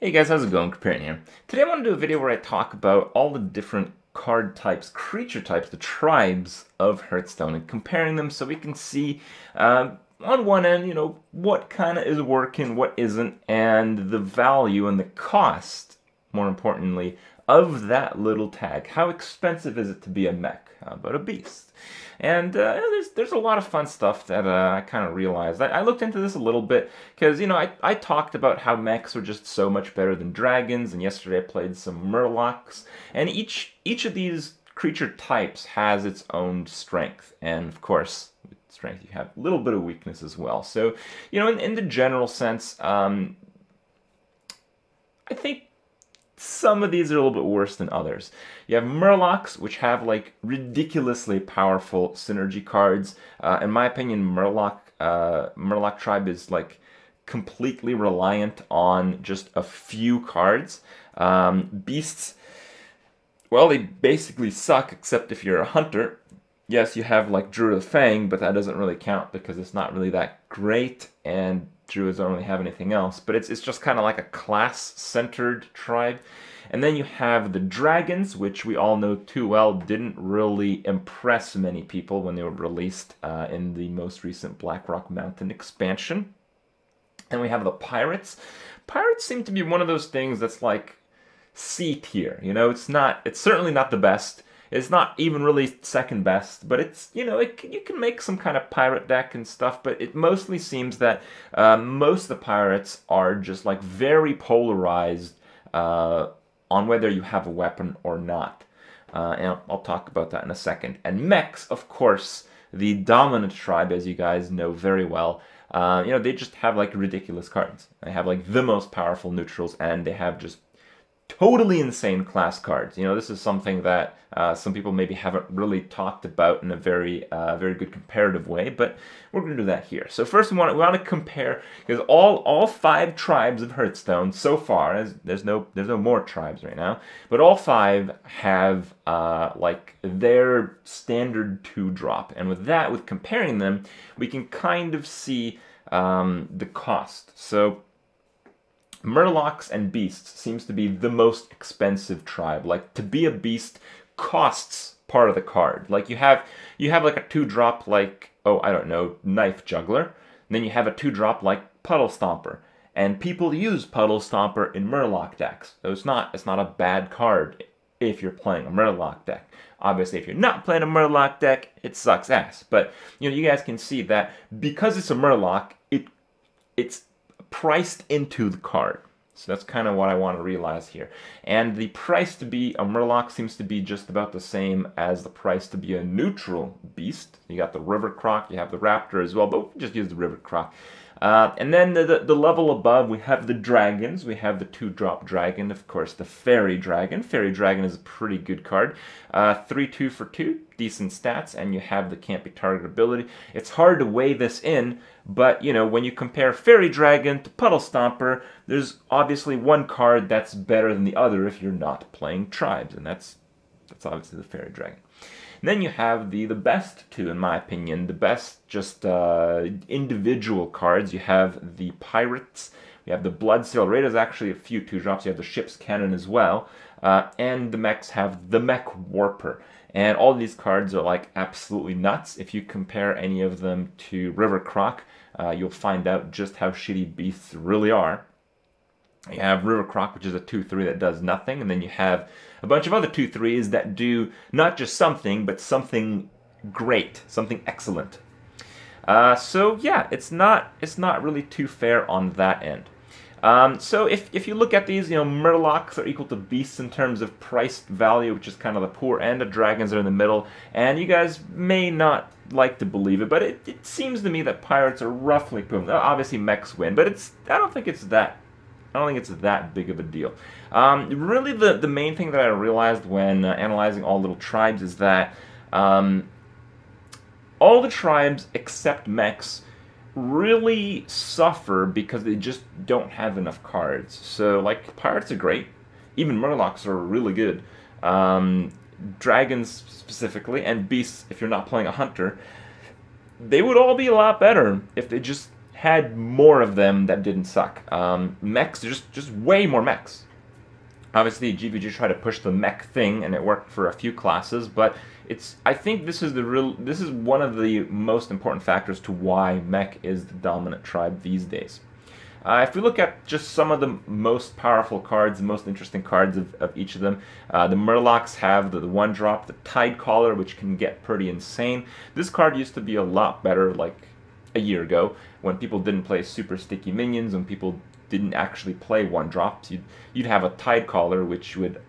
Hey guys, how's it going? Comparing here. Today I want to do a video where I talk about all the different card types, creature types, the tribes of Hearthstone, and comparing them so we can see on one end, what kind of is working, what isn't, and the value and the cost, more importantly, of that little tag. How expensive is it to be a mech? How about a beast? And there's a lot of fun stuff that I kind of realized. I looked into this a little bit because, I talked about how mechs are just so much better than dragons, and yesterday I played some Murlocs, and each of these creature types has its own strength, and of course, with strength you have a little bit of weakness as well. So, in the general sense, I think some of these are a little bit worse than others. You have Murlocs, which have like ridiculously powerful synergy cards. In my opinion, Murloc tribe is like completely reliant on just a few cards. Beasts, well, they basically suck except if you're a hunter. Yes, you have like Druid of Fang, but that doesn't really count because it's not really that great, and Druids don't really have anything else. But it's just kind of like a class-centered tribe. And then you have the dragons, which we all know too well didn't really impress many people when they were released in the most recent Blackrock Mountain expansion. And we have the pirates. Pirates seem to be one of those things that's like C tier. It's certainly not the best. It's not even really second best, but it's, you can make some kind of pirate deck and stuff, but it mostly seems that most of the pirates are just like very polarized on whether you have a weapon or not. And I'll talk about that in a second. And mechs, of course, the dominant tribe, as you guys know very well, they just have like ridiculous cards. They have like the most powerful neutrals, and they have just totally insane class cards. This is something that some people maybe haven't really talked about in a very good comparative way, but we're going to do that here. So first we want to compare, because all 5 tribes of Hearthstone so far, there's no more tribes right now, but all 5 have like their standard 2-drop, and with comparing them, we can kind of see the cost. So Murlocs and beasts seems to be the most expensive tribe. Like, to be a beast costs part of the card. Like, you have like a 2-drop like, oh, I don't know, Knife Juggler. And then you have a 2-drop like Puddle Stomper. And people use Puddle Stomper in Murloc decks. So it's not a bad card if you're playing a Murloc deck. Obviously, if you're not playing a Murloc deck, it sucks ass. But, you guys can see that because it's a Murloc, it's priced into the card. So that's kind of what I want to realize here. And the price to be a Murloc seems to be just about the same as the price to be a neutral beast. You got the River Croc, you have the Raptor as well, but we'll just use the River Croc. And then the level above, we have the dragons. We have the 2-drop dragon, of course, the Fairy Dragon. Fairy Dragon is a pretty good card. 3/2 for 2, decent stats, and you have the can't be targeted ability. It's hard to weigh this in, but, when you compare Fairy Dragon to Puddle Stomper, there's obviously one card that's better than the other if you're not playing tribes, and that's obviously the Fairy Dragon. And then you have the best 2, in my opinion, the best just individual cards. You have the Pirates, you have the Bloodsail Raid, is actually a few 2-drops, you have the Ship's Cannon as well, and the mechs have the Mech Warper. And all these cards are like absolutely nuts. If you compare any of them to River Croc, you'll find out just how shitty beasts really are. You have River Croc, which is a 2/3 that does nothing, and then you have a bunch of other 2/3s that do not just something, but something great, something excellent. So yeah, it's not really too fair on that end. So if you look at these, Murlocs are equal to beasts in terms of price value, which is kind of the poor end. The dragons are in the middle, and you guys may not like to believe it, but it seems to me that pirates are roughly equivalent. Obviously, mechs win, but I don't think it's that big of a deal. Really, the main thing that I realized when analyzing all little tribes is that all the tribes except mechs really suffer because they just don't have enough cards. So, like, pirates are great. Even Murlocs are really good. Dragons specifically, and beasts, if you're not playing a hunter, they would all be a lot better if they just had more of them that didn't suck. Mechs, just way more mechs. Obviously, GVG tried to push the mech thing, and it worked for a few classes, but I think this is one of the most important factors to why mech is the dominant tribe these days. If we look at just some of the most powerful cards, the most interesting cards of each of them, the Merlocks have the 1-drop, the Tide Caller, which can get pretty insane. This card used to be a lot better like a year ago, when people didn't play super sticky minions, when people didn't actually play 1-drops. You'd have a Tide Caller, which would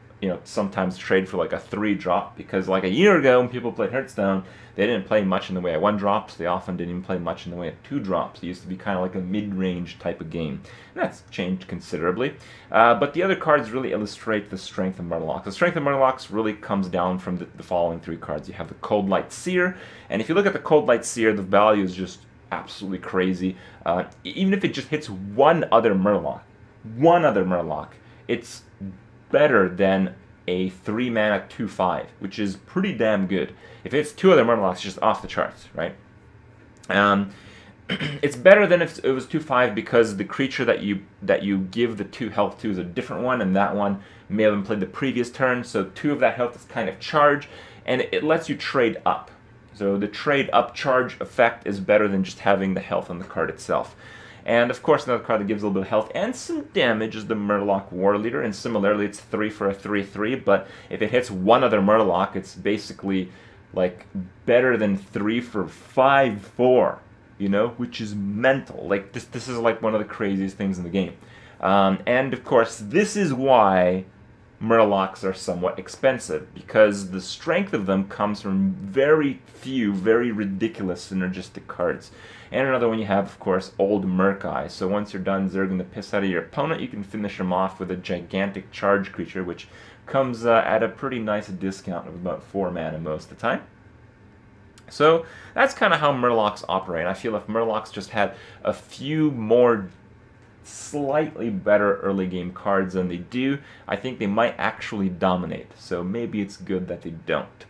sometimes trade for like a 3-drop, because like a year ago when people played Hearthstone, they didn't play much in the way of 1-drops. They often didn't even play much in the way of 2-drops. It used to be kind of like a mid-range type of game. And that's changed considerably. But the other cards really illustrate the strength of Murlocs. The strength of Murlocs really comes down from the following 3 cards. You have the Cold Light Seer, and if you look at the Cold Light Seer, the value is just absolutely crazy. Even if it just hits one other Murloc, it's better than a 3-mana 2/5, which is pretty damn good. If it's 2 other Murlocs, it's just off the charts, right? It's better than if it was 2/5 because the creature that you give the 2 health to is a different one, and that one may have been played the previous turn, so 2 of that health is kind of charge, and it lets you trade up. So the trade up charge effect is better than just having the health on the card itself. And of course, another card that gives a little bit of health and some damage is the Murloc Warleader, and similarly it's 3 for a 3/3, but if it hits one other Murloc, it's basically like better than 3 for 5/4, which is mental. Like this is like one of the craziest things in the game. And of course, this is why Murlocs are somewhat expensive, because the strength of them comes from very few, very ridiculous synergistic cards. And another one you have, of course, Old Murkeye. So once you're done zerging the piss out of your opponent, you can finish him off with a gigantic charge creature, which comes at a pretty nice discount of about 4 mana most of the time. So that's kind of how Murlocs operate. I feel if Murlocs just had a few more slightly better early game cards than they do, I think they might actually dominate. So maybe it's good that they don't.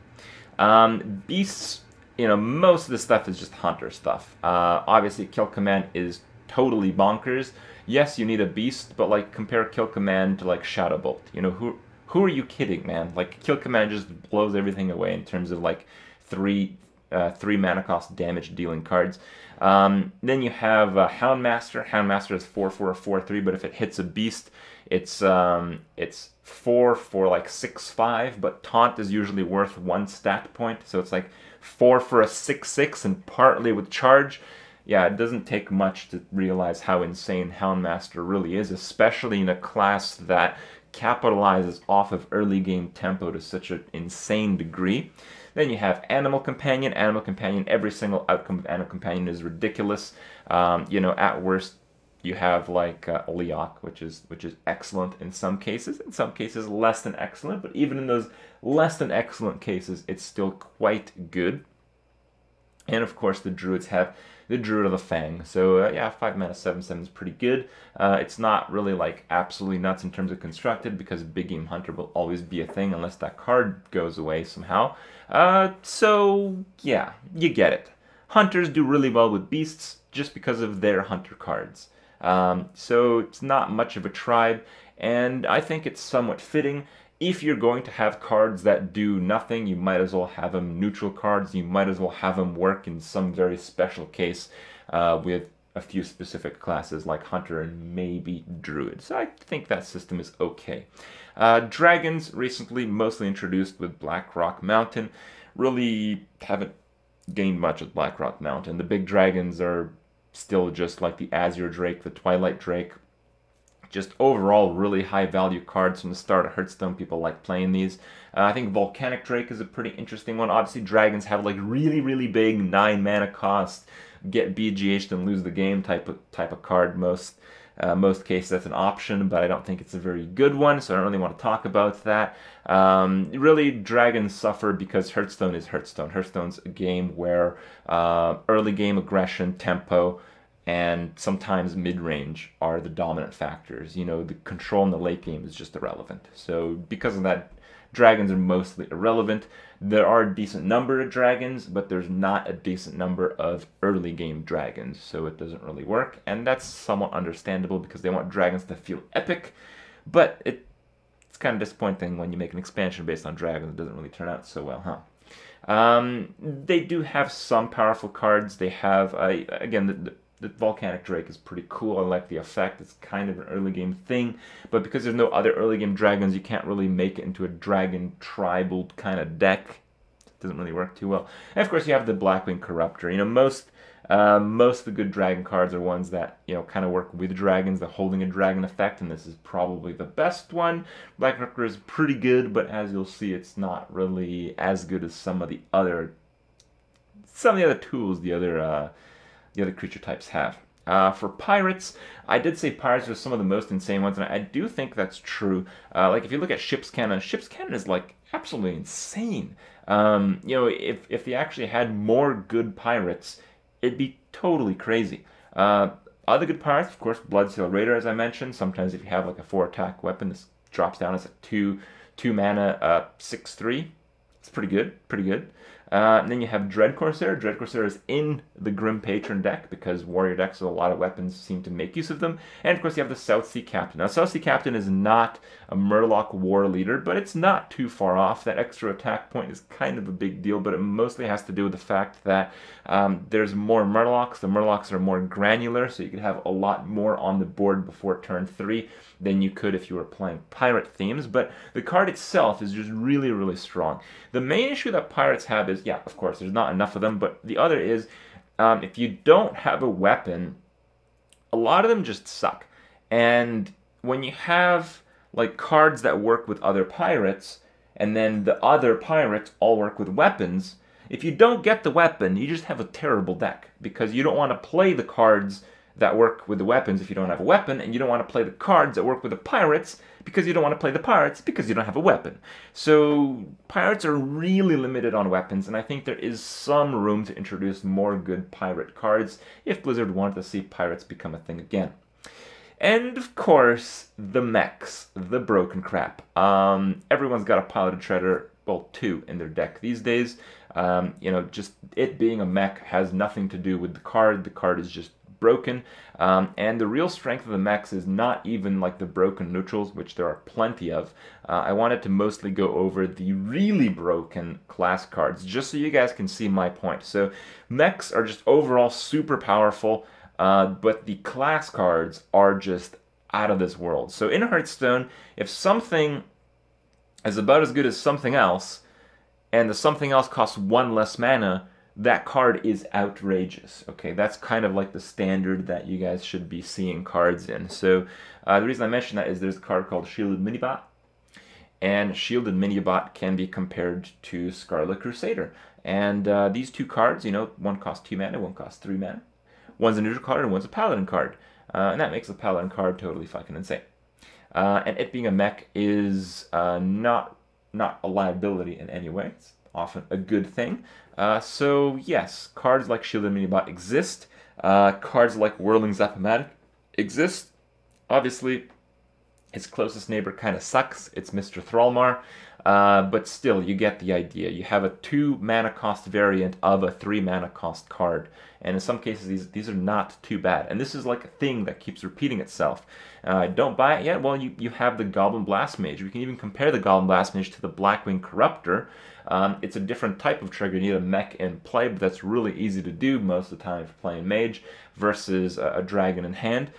Beasts, most of the stuff is just hunter stuff. Obviously, Kill Command is totally bonkers. Yes, you need a beast, but like compare Kill Command to like Shadow Bolt. Who are you kidding, man? Like Kill Command just blows everything away in terms of like 3 mana cost damage dealing cards. Then you have Houndmaster. Houndmaster is 4 for a 4/3, but if it hits a beast, it's 4 for like 6/5, but Taunt is usually worth 1 stat point, so it's like 4 for a 6/6, and partly with charge. Yeah, it doesn't take much to realize how insane Houndmaster really is, especially in a class that capitalizes off of early game tempo to such an insane degree. Then you have Animal Companion. Animal Companion, every single outcome of Animal Companion is ridiculous. At worst, you have like Leok, which is excellent in some cases less than excellent, but even in those less than excellent cases, it's still quite good. And of course, the Druids have the Druid of the Fang. So yeah, 5 mana 7/7 is pretty good. It's not really like absolutely nuts in terms of constructed, because Big Game Hunter will always be a thing unless that card goes away somehow. So yeah, you get it. Hunters do really well with beasts just because of their hunter cards. So it's not much of a tribe, and I think it's somewhat fitting. If you're going to have cards that do nothing, you might as well have them neutral cards. You might as well have them work in some very special case with a few specific classes like Hunter and maybe Druid. So I think that system is okay. Dragons, recently mostly introduced with Blackrock Mountain, really haven't gained much with Blackrock Mountain. The big dragons are still just like the Azure Drake, the Twilight Drake. Just overall really high value cards from the start of Hearthstone. People like playing these. I think Volcanic Drake is a pretty interesting one. Obviously dragons have like really big 9 mana cost, get BGH'd and lose the game type of card. Most cases that's an option, but I don't think it's a very good one, so I don't really want to talk about that. Really, dragons suffer because Hearthstone is Hearthstone. Hearthstone's a game where early game aggression, tempo, and sometimes mid-range are the dominant factors. The control in the late game is just irrelevant. So because of that, dragons are mostly irrelevant. There are a decent number of dragons, but there's not a decent number of early game dragons, so it doesn't really work, and that's somewhat understandable because they want dragons to feel epic, but it's kind of disappointing when you make an expansion based on dragons. It doesn't really turn out so well, huh? They do have some powerful cards. They have, again, the Volcanic Drake is pretty cool. I like the effect. It's kind of an early game thing, but because there's no other early game dragons, you can't really make it into a dragon tribal kind of deck. It doesn't really work too well. And of course, you have the Blackwing Corruptor. You know, most of the good dragon cards are ones that, you know, kind of work with dragons, the holding a dragon effect, and this is probably the best one. Black Corruptor is pretty good, but as you'll see, it's not really as good as some of the other tools the other creature types have. For pirates, I did say pirates are some of the most insane ones, and I do think that's true. Like if you look at ship's cannon is like absolutely insane. You know, if they actually had more good pirates, it'd be totally crazy. Other good pirates, of course, Bloodsail Raider, as I mentioned. Sometimes if you have like a 4-attack weapon, this drops down as a 2 mana 6/3. It's pretty good, pretty good. And then you have Dread Corsair. Dread Corsair is in the Grim Patron deck because warrior decks with a lot of weapons seem to make use of them. And of course you have the South Sea Captain. Now South Sea Captain is not a Murloc Warleader, but it's not too far off. That extra attack point is kind of a big deal, but it mostly has to do with the fact that there's more Murlocs. The Murlocs are more granular, so you can have a lot more on the board before turn 3 than you could if you were playing pirate themes. But the card itself is just really, really strong. The main issue that pirates have is, yeah, of course, there's not enough of them, but the other is, if you don't have a weapon, a lot of them just suck. And when you have like cards that work with other pirates, and then the other pirates all work with weapons, if you don't get the weapon, you just have a terrible deck, because you don't want to play the cards that work with the weapons if you don't have a weapon, and you don't want to play the cards that work with the pirates because you don't want to play the pirates because you don't have a weapon. So pirates are really limited on weapons, and I think there is some room to introduce more good pirate cards if Blizzard wanted to see pirates become a thing again. And of course, the mechs, the broken crap. Everyone's got a Piloted Shredder, well, 2 in their deck these days. You know, just it being a mech has nothing to do with the card. The card is just broken, and the real strength of the mechs is not even like the broken neutrals, which there are plenty of. I wanted to mostly go over the really broken class cards, just so you guys can see my point. So mechs are just overall super powerful, but the class cards are just out of this world. So in Hearthstone, if something is about as good as something else, and the something else costs 1 less mana, that card is outrageous. Okay, that's kind of like the standard that you guys should be seeing cards in. So the reason I mention that is there's a card called Shielded Minibot, and Shielded Minibot can be compared to Scarlet Crusader. And these two cards, you know, one costs 2 mana, one costs 3 mana. One's a neutral card and one's a paladin card. And that makes the paladin card totally fucking insane. And it being a mech is not a liability in any way. It's often a good thing. So yes, cards like Shielded Minibot exist. Cards like Whirling Zap-O-Matic exist. Obviously, its closest neighbor kind of sucks. It's Mr. Thrallmar. But still, you get the idea. You have a 2 mana cost variant of a 3 mana cost card. And in some cases, these are not too bad. And this is like a thing that keeps repeating itself. Don't buy it yet? Well, you have the Goblin Blast Mage. We can even compare the Goblin Blast Mage to the Blackwing Corruptor. It's a different type of trigger. You need a mech in play, but that's really easy to do most of the time if you're playing Mage versus a dragon in hand.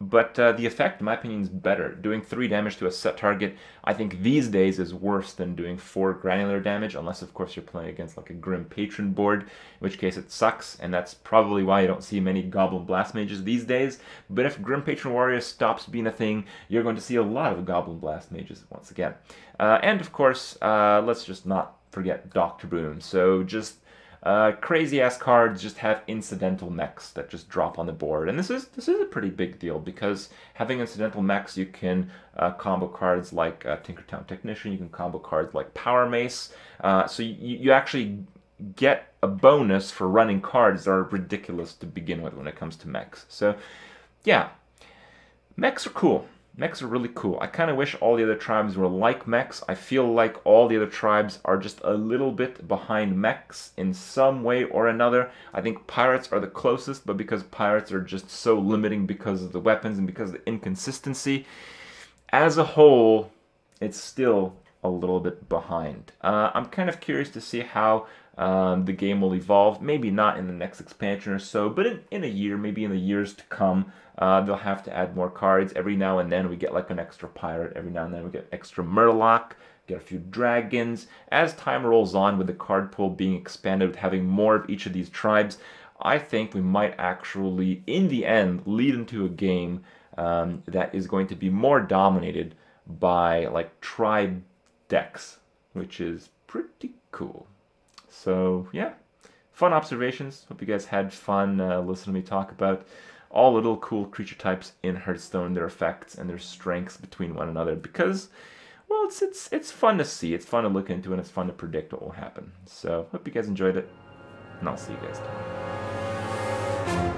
But the effect, in my opinion, is better. Doing 3 damage to a set target, I think these days is worse than doing 4 granular damage, unless, of course, you're playing against like a Grim Patron board, in which case it sucks, and that's probably why you don't see many Goblin Blast Mages these days. But if Grim Patron Warrior stops being a thing, you're going to see a lot of Goblin Blast Mages once again. And, of course, let's just not forget Dr. Boom. So just crazy-ass cards just have incidental mechs that just drop on the board. And this is a pretty big deal, because having incidental mechs, you can combo cards like Tinkertown Technician, you can combo cards like Power Mace. So you actually get a bonus for running cards that are ridiculous to begin with when it comes to mechs. So, yeah, mechs are cool. Mechs are really cool. I kind of wish all the other tribes were like mechs. I feel like all the other tribes are just a little bit behind mechs in some way or another. I think pirates are the closest, but because pirates are just so limiting because of the weapons and because of the inconsistency, as a whole, it's still a little bit behind. I'm kind of curious to see how the game will evolve. Maybe not in the next expansion or so, but in a year, maybe in the years to come, they'll have to add more cards. Every now and then we get like an extra pirate. Every now and then we get extra Murloc, get a few dragons. As time rolls on with the card pool being expanded, with having more of each of these tribes, I think we might actually, in the end, lead into a game that is going to be more dominated by like tribe decks, which is pretty cool. So yeah, fun observations. Hope you guys had fun listening to me talk about all little cool creature types in Hearthstone, their effects and their strengths between one another. Because, well, it's fun to see, it's fun to look into, and it's fun to predict what will happen. So hope you guys enjoyed it, and I'll see you guys tomorrow.